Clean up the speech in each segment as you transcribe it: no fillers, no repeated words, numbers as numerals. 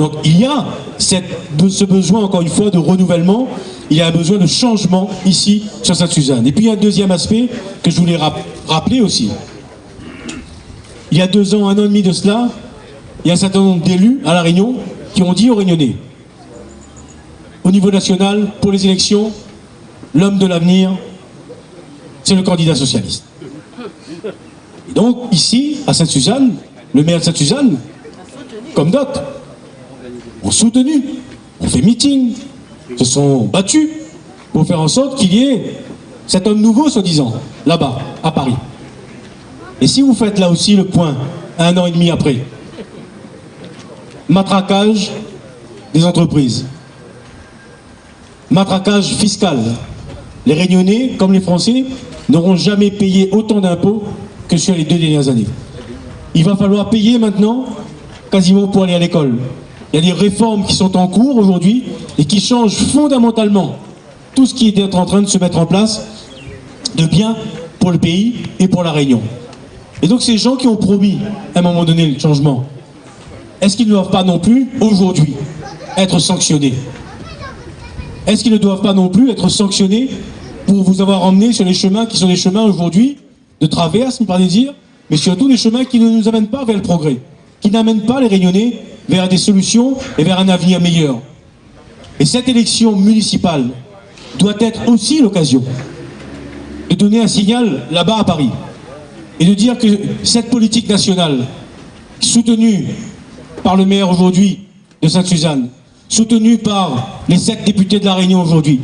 Donc il y a ce besoin, encore une fois, de renouvellement, il y a un besoin de changement ici sur Sainte-Suzanne. Et puis il y a un deuxième aspect que je voulais rappeler aussi. Il y a 2 ans, 1 an et demi de cela, il y a un certain nombre d'élus à La Réunion qui ont dit aux Réunionnais, au niveau national, pour les élections, l'homme de l'avenir, c'est le candidat socialiste. Et donc ici, à Sainte-Suzanne, le maire de Sainte-Suzanne, comme d'autres, ont soutenu, ont fait meeting, se sont battus pour faire en sorte qu'il y ait cet homme nouveau, soi-disant, là-bas, à Paris. Et si vous faites là aussi le point, 1 an et demi après, matraquage des entreprises, matraquage fiscal, les Réunionnais, comme les Français, n'auront jamais payé autant d'impôts que sur les 2 dernières années. Il va falloir payer maintenant quasiment pour aller à l'école. Il y a des réformes qui sont en cours aujourd'hui et qui changent fondamentalement tout ce qui était en train de se mettre en place de bien pour le pays et pour la Réunion. Et donc ces gens qui ont promis à un moment donné le changement, est-ce qu'ils ne doivent pas non plus aujourd'hui être sanctionnés? Est-ce qu'ils ne doivent pas non plus être sanctionnés pour vous avoir emmené sur les chemins qui sont des chemins aujourd'hui de traverse, par dire, mais surtout des chemins qui ne nous amènent pas vers le progrès, qui n'amènent pas les Réunionnais vers des solutions et vers un avenir meilleur. Et cette élection municipale doit être aussi l'occasion de donner un signal là-bas à Paris et de dire que cette politique nationale soutenue par le maire aujourd'hui de Sainte-Suzanne, soutenue par les 7 députés de La Réunion aujourd'hui,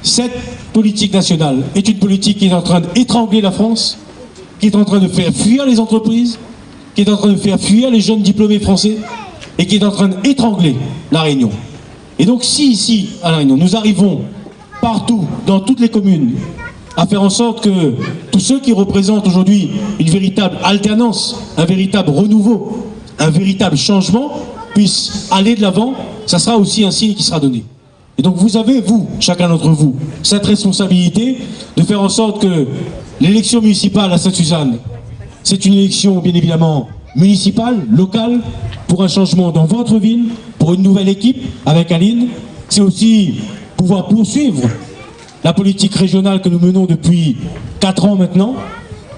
cette politique nationale est une politique qui est en train d'étrangler la France, qui est en train de faire fuir les entreprises, qui est en train de faire fuir les jeunes diplômés français et qui est en train d'étrangler La Réunion. Et donc si ici, à La Réunion, nous arrivons partout, dans toutes les communes, à faire en sorte que tous ceux qui représentent aujourd'hui une véritable alternance, un véritable renouveau, un véritable changement, puissent aller de l'avant, ça sera aussi un signe qui sera donné. Et donc vous avez, vous, chacun d'entre vous, cette responsabilité de faire en sorte que l'élection municipale à Sainte-Suzanne, c'est une élection bien évidemment municipale, locale, pour un changement dans votre ville, pour une nouvelle équipe avec Aline. C'est aussi pouvoir poursuivre la politique régionale que nous menons depuis 4 ans maintenant,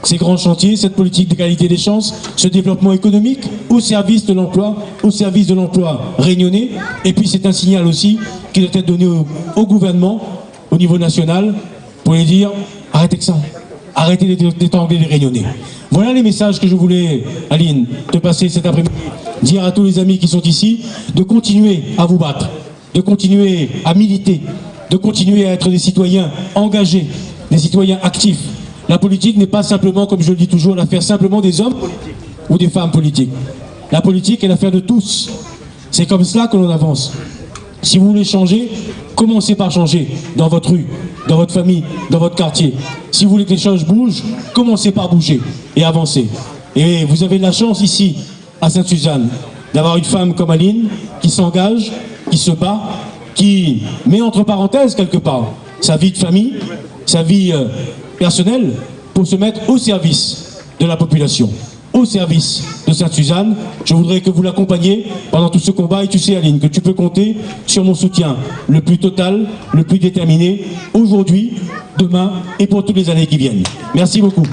ces grands chantiers, cette politique d'égalité des chances, ce développement économique au service de l'emploi réunionnais. Et puis c'est un signal aussi qui doit être donné au gouvernement, au niveau national, pour lui dire arrêtez que ça, arrêtez d'étrangler les Réunionnais. Voilà les messages que je voulais, Aline, te passer cet après-midi. Dire à tous les amis qui sont ici de continuer à vous battre, de continuer à militer, de continuer à être des citoyens engagés, des citoyens actifs. La politique n'est pas simplement, comme je le dis toujours, l'affaire simplement des hommes politiques ou des femmes politiques. La politique est l'affaire de tous. C'est comme cela que l'on avance. Si vous voulez changer, commencez par changer dans votre rue, dans votre famille, dans votre quartier. Si vous voulez que les choses bougent, commencez par bouger et avancer. Et vous avez de la chance ici, à Sainte-Suzanne, d'avoir une femme comme Aline qui s'engage, qui se bat, qui met entre parenthèses quelque part sa vie de famille, sa vie personnelle, pour se mettre au service de la population, au service de Sainte-Suzanne. Je voudrais que vous l'accompagniez pendant tout ce combat et tu sais, Aline, que tu peux compter sur mon soutien le plus total, le plus déterminé, aujourd'hui, demain et pour toutes les années qui viennent. Merci beaucoup.